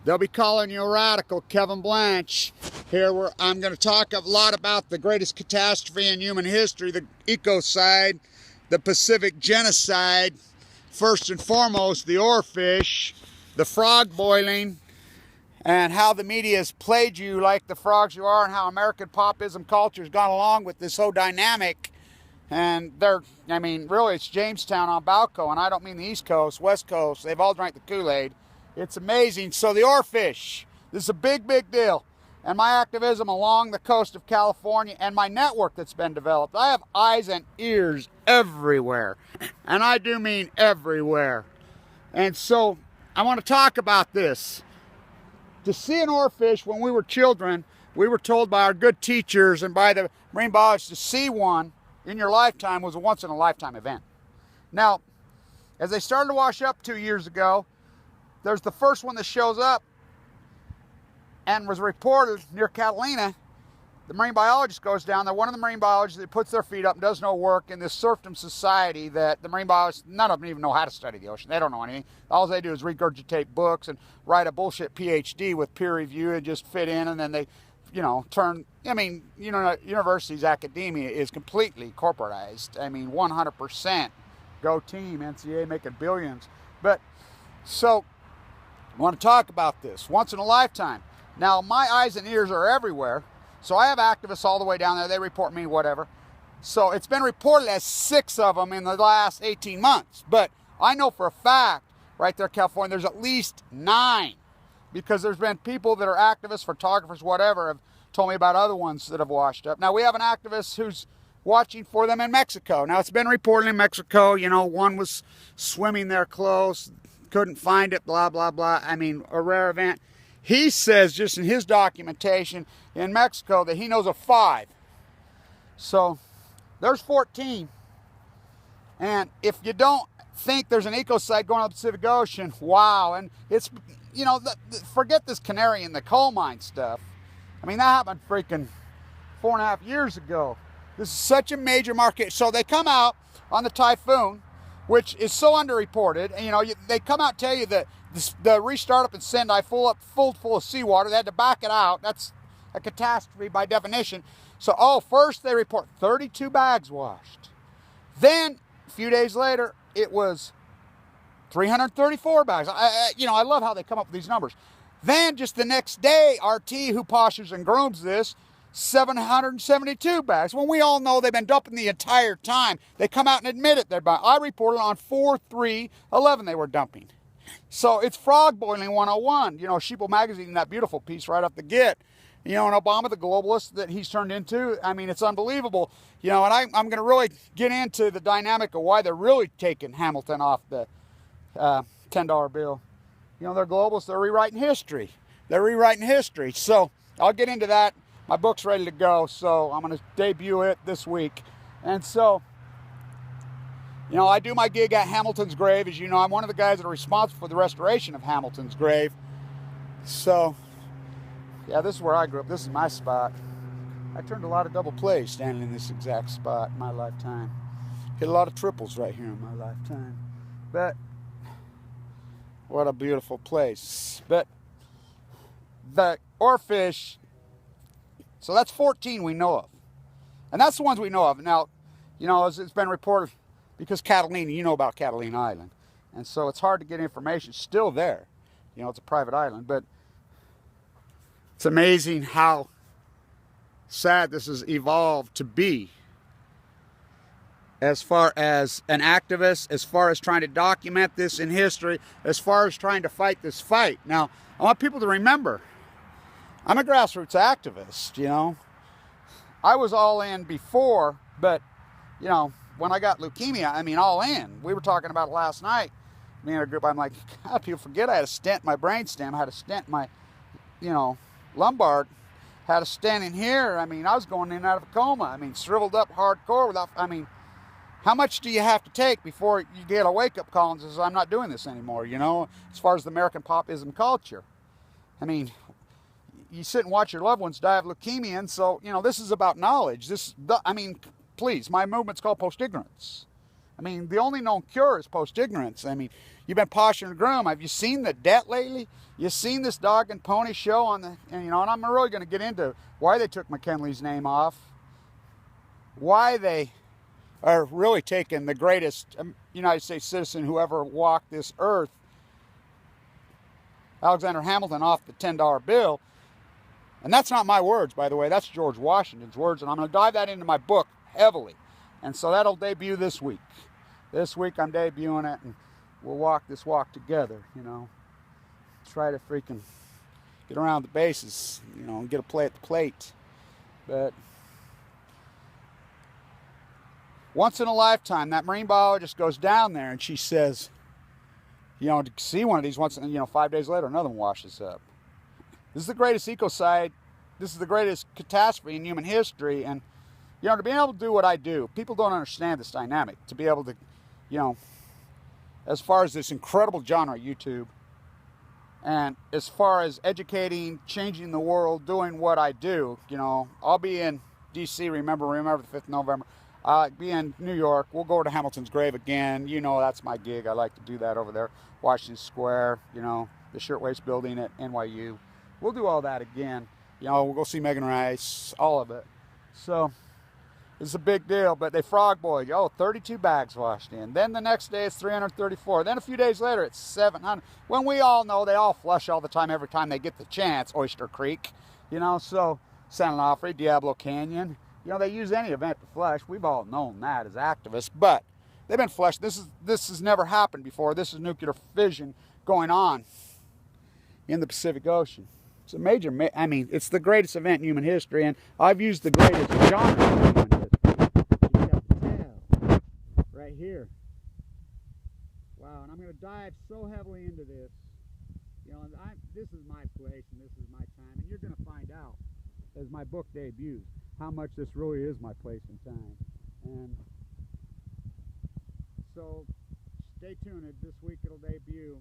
They'll be calling you a radical, Kevin Blanche. Here I'm going to talk a lot about the greatest catastrophe in human history, the ecocide, the Pacific genocide. First and foremost, the Orefish, the frog boiling, and how the media has played you like the frogs you are, and how American popism culture has gone along with this whole dynamic. And really, it's Jamestown on Balco, and I don't mean the East Coast, West Coast. They've all drank the Kool-Aid. It's amazing. So the Orefish, this is a big, big deal. And my activism along the coast of California and my network that's been developed. I have eyes and ears everywhere. And I do mean everywhere. And so I want to talk about this. To see an oarfish when we were children, we were told by our good teachers and by the marine biologists to see one in your lifetime was a once-in-a-lifetime event. Now, as they started to wash up 2 years ago, there's the first one that shows up and was reported near Catalina. The marine biologist goes down there. One of the marine biologists that puts their feet up and does no work in this serfdom society that the marine biologists, none of them even know how to study the ocean. They don't know anything. All they do is regurgitate books and write a bullshit PhD with peer review and just fit in, and then they, universities, academia is completely corporatized. 100%. Go team, NCAA making billions. But, so, I want to talk about this. Once in a lifetime. Now, my eyes and ears are everywhere. So I have activists all the way down there. They report me, whatever. So it's been reported as 6 of them in the last 18 months. But I know for a fact, right there in California, there's at least 9. Because there's been people that are activists, photographers, whatever, have told me about other ones that have washed up. Now, we have an activist who's watching for them in Mexico. Now, it's been reported in Mexico, one was swimming there close, couldn't find it, blah, blah, blah. A rare event. He says, just in his documentation in Mexico, that he knows of 5. So, there's 14. And if you don't think there's an ecocide going on the Pacific Ocean, wow. And it's, forget this canary in the coal mine stuff. That happened freaking 4.5 years ago. This is such a major market. So they come out on the typhoon, which is so underreported. And, they come out and tell you that the restart up in Sendai full of seawater. They had to back it out. That's a catastrophe by definition. So, first they report 32 bags washed. Then, a few days later, it was 334 bags. I love how they come up with these numbers. Then, just the next day, RT, who poshers and grooms this, 772 bags. When we all know they've been dumping the entire time. They come out and admit it. I reported on 4/3/11 they were dumping. So it's frog boiling 101. Sheeple Magazine, that beautiful piece right off the get. And Obama, the globalist that he's turned into, it's unbelievable. And I'm going to really get into the dynamic of why they're really taking Hamilton off the $10 bill. They're globalists. They're rewriting history. So I'll get into that. My book's ready to go, so I'm going to debut it this week. And so, I do my gig at Hamilton's grave. As you know, I'm one of the guys that are responsible for the restoration of Hamilton's grave. So, yeah, this is where I grew up. This is my spot. I turned a lot of double plays standing in this exact spot in my lifetime. Hit a lot of triples right here in my lifetime. But, what a beautiful place. But, the Orefish, so that's 14 we know of. And that's the ones we know of. Now, it's been reported, because Catalina, you know about Catalina Island. And so it's hard to get information. It's still there. It's a private island. But it's amazing how sad this has evolved to be. As far as an activist, as far as trying to document this in history, as far as trying to fight this fight. Now, I want people to remember, I'm a grassroots activist, I was all in before, but, when I got leukemia, all in. We were talking about it last night, me and a group. I'm like, God, people forget I had a stent in my brainstem, I had a stent in my, lumbar, had a stent in here. I was going in and out of a coma. Shriveled up hardcore without, how much do you have to take before you get a wake-up call and says, I'm not doing this anymore, as far as the American popism culture. You sit and watch your loved ones die of leukemia, and so, this is about knowledge. Please, my movement's called post-ignorance. The only known cure is post-ignorance. you've been poshing the groom. Have you seen the debt lately? You seen this dog and pony show on the, and you know, and I'm really going to get into why they took McKinley's name off, why they are really taking the greatest United States citizen who ever walked this earth, Alexander Hamilton, off the $10 bill. And that's not my words, by the way. That's George Washington's words, and I'm going to dive that into my book heavily. And so that'll debut this week. This week I'm debuting it, and we'll walk this walk together, you know. Try to freaking get around the bases, you know, and get a play at the plate. But once in a lifetime, that marine biologist goes down there and she says, you know, to see one of these once, you know, 5 days later, another one washes up. This is the greatest ecocide. This is the greatest catastrophe in human history. And, you know, to be able to do what I do, people don't understand this dynamic. To be able to, you know, as far as this incredible genre, YouTube, and as far as educating, changing the world, doing what I do, you know, I'll be in D.C., remember the 5th of November. I'll be in New York. We'll go to Hamilton's grave again. You know, that's my gig. I like to do that over there. Washington Square, you know, the Shirtwaist Building at NYU. We'll do all that again. You know, we'll go see Megan Rice, all of it. So it's a big deal, but they frog boiled. 32 bags washed in. Then the next day it's 334. Then a few days later it's 700. When we all know they all flush all the time, every time they get the chance. Oyster Creek, you know, so San Onofre, Diablo Canyon. You know, they use any event to flush. We've all known that as activists, but they've been flushed. This has never happened before. This is nuclear fission going on in the Pacific Ocean. It's a major, I mean, it's the greatest event in human history, and I've used the greatest genre in human history. You got the tail right here. Wow, and I'm going to dive so heavily into this. You know, this is my place and this is my time, and you're going to find out as my book debuts how much this really is my place and time. And so stay tuned. This week it'll debut.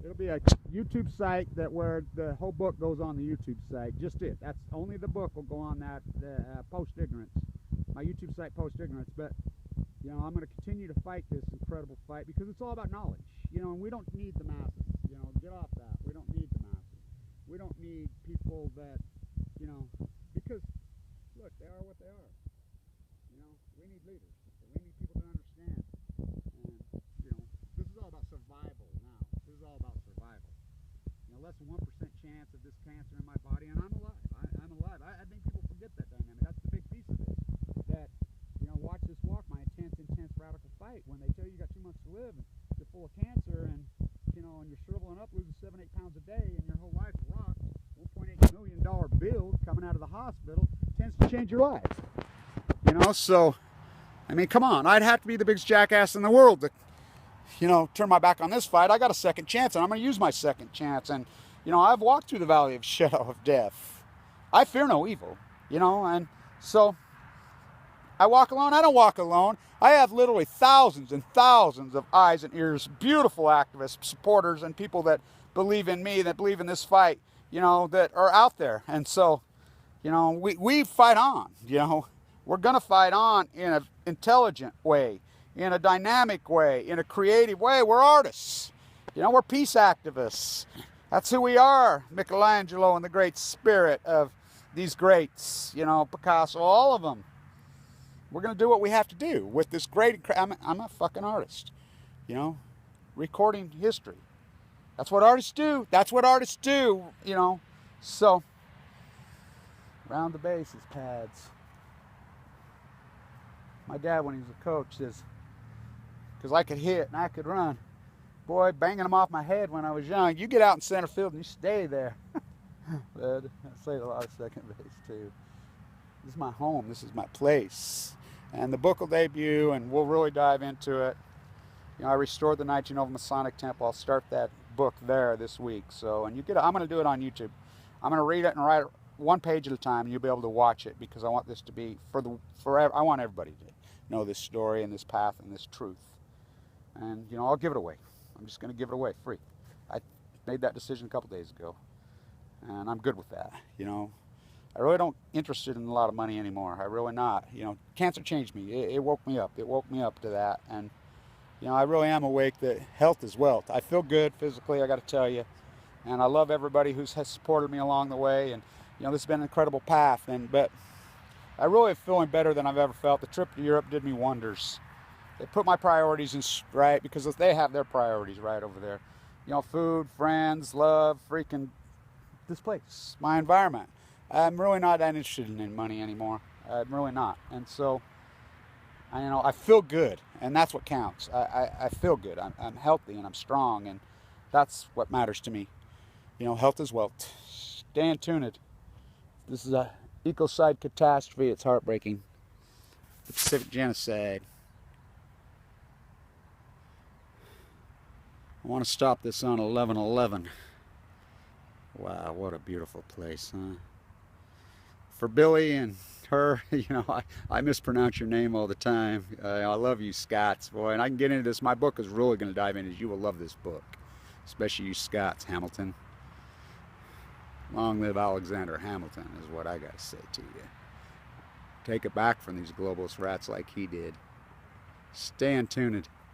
It'll be a YouTube site that where the whole book goes on the YouTube site. Just it. That's only the book will go on that Post Ignorance. My YouTube site, Post Ignorance. But you know, I'm going to continue to fight this incredible fight because it's all about knowledge. You know, and we don't need the masses. You know, get off that. We don't need the masses. We don't need people that, you know, because look, they are what they are. You know, we need leaders. We need people to understand. And you know, this is all about survival now. This is all about survival. You know, less than 1% chance of this cancer in my body, and I'm alive. I'm alive. I think people forget that dynamic. That's the big piece of this. That, you know, watch this walk, my intense radical fight. When they tell you got 2 months to live, and you're full of cancer, and you know, and you're shriveling up, losing 7-8 pounds a day, and your whole life rocked. $1.8 million bill coming out of the hospital tends to change your life. You know, so I mean, come on. I'd have to be the biggest jackass in the world to, you know, turn my back on this fight. I got a second chance, and I'm going to use my second chance. And, you know, I've walked through the valley of shadow of death. I fear no evil, you know, and so I walk alone. I don't walk alone. I have literally thousands and thousands of eyes and ears, beautiful activists, supporters, and people that believe in me, that believe in this fight, you know, that are out there. And so, you know, we fight on, you know. We're going to fight on in an intelligent way, in a dynamic way, in a creative way. We're artists. You know, we're peace activists. That's who we are. Michelangelo and the great spirit of these greats, you know, Picasso, all of them. We're going to do what we have to do with this great, I'm a fucking artist, you know, recording history. That's what artists do. That's what artists do, you know. So, round the bases, pads. My dad, when he was a coach, says, because I could hit and I could run. Boy, banging them off my head when I was young. You get out in center field and you stay there. But I played a lot of second base too. This is my home. This is my place. And the book will debut, and we'll really dive into it. You know, I restored the 1911 Masonic Temple. I'll start that book there this week. So, and I'm going to do it on YouTube. I'm going to read it and write it one page at a time, and you'll be able to watch it because I want this to be forever. I want everybody to know this story and this path and this truth. And, you know, I'll give it away. I'm just going to give it away free. I made that decision a couple days ago, and I'm good with that, you know. I really don't interested in a lot of money anymore. I really not. You know, cancer changed me. It woke me up. It woke me up to that. And, You know, I really am awake that health is wealth. I feel good physically, I got to tell you. And I love everybody who has supported me along the way. And, you know, this has been an incredible path. But I really am feeling better than I've ever felt. The trip to Europe did me wonders. It put my priorities in right, because they have their priorities right over there. You know, food, friends, love, freaking this place, my environment. I'm really not that interested in money anymore. I'm really not. And so, I feel good, and that's what counts. I feel good. I'm healthy and I'm strong, and that's what matters to me. You know, health is wealth. Stay tuned. This is a ecocide catastrophe. It's heartbreaking. The Pacific genocide. I want to stop this on 11/11. Wow, what a beautiful place, huh? For Billy and her, you know, I mispronounce your name all the time. I love you, Scots, boy, and I can get into this. My book is really going to dive into. You will love this book, especially you Scots, Hamilton. Long live Alexander Hamilton is what I got to say to you. Take it back from these globalist rats like he did. Stay tuned.